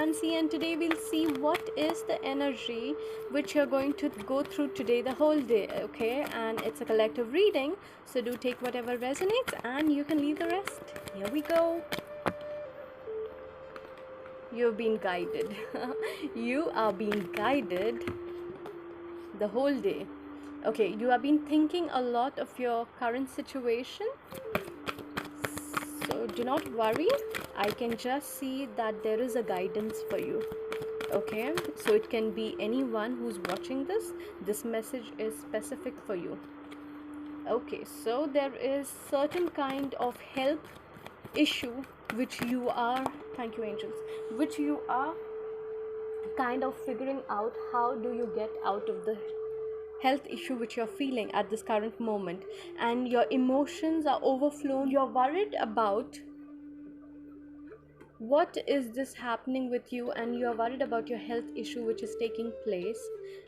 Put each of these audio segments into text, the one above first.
Nancy, and today we'll see what is the energy which you're going to go through today, the whole day, okay? And it's a collective reading, so do take whatever resonates and you can leave the rest. Here we go. You're being guided. You are being guided the whole day. Okay, you have been thinking a lot of your current situation, so do not worry. I can just see that there is a guidance for you. Okay, so it can be anyone who's watching this message is specific for you. Okay, so there is certain kind of health issue which you are, thank you angels, which you are kind of figuring out how do you get out of the health issue which you're feeling at this current moment, and your emotions are overflown. You're worried about what is this happening with you, and you are worried about your health issue which is taking place,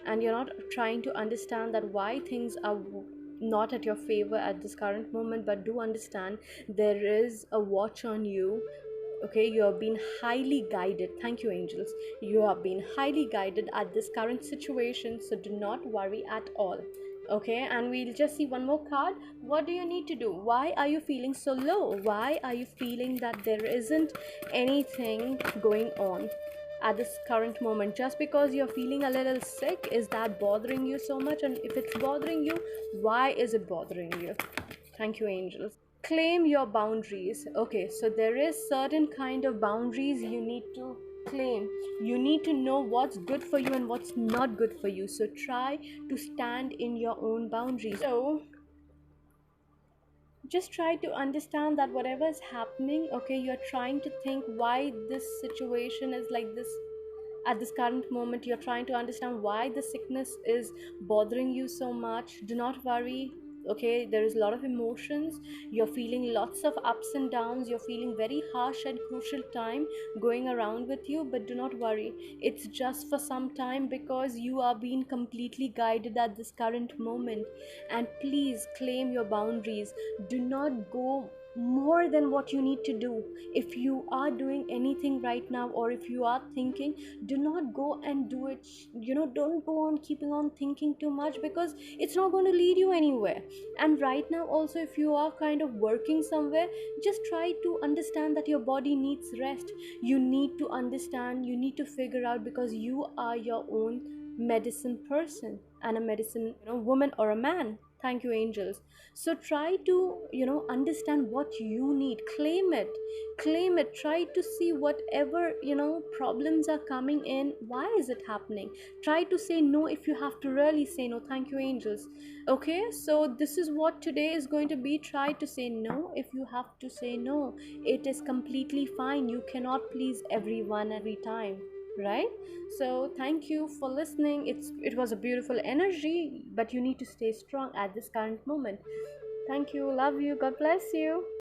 and you're not trying to understand that why things are not at your favor at this current moment. But do understand there is a watch on you. Okay, you have been highly guided. Thank you angels, you have been highly guided at this current situation, so do not worry at all. Okay, and we'll just see one more card. What do you need to do? Why are you feeling so low? Why are you feeling that there isn't anything going on at this current moment? Just because you're feeling a little sick, is that bothering you so much? And if it's bothering you, why is it bothering you? Thank you angels. Claim your boundaries. Okay, so there is certain kind of boundaries you need to claim. You need to know what's good for you and what's not good for you, so try to stand in your own boundaries. So just try to understand that whatever is happening, okay, you're trying to think why this situation is like this at this current moment. You're trying to understand why the sickness is bothering you so much. Do not worry. Okay, there is a lot of emotions, you're feeling lots of ups and downs, you're feeling very harsh and crucial time going around with you, but do not worry, it's just for some time, because you are being completely guided at this current moment. And please claim your boundaries. Do not go more than what you need to do. If you are doing anything right now, or if you are thinking, do not go and do it. Don't go on keeping on thinking too much, because it's not going to lead you anywhere. And right now also, if you are kind of working somewhere, just try to understand that your body needs rest. You need to understand, you need to figure out, because you are your own medicine person, and a medicine woman or a man. Thank you angels. So try to understand what you need. Claim it. Try to see whatever problems are coming in, why is it happening. Try to say no if you have to really say no. Thank you angels. Okay, so this is what today is going to be. Try to say no if you have to say no. It is completely fine. You cannot please everyone every time, right? So thank you for listening. It was a beautiful energy, but you need to stay strong at this current moment. Thank you, love you, God bless you.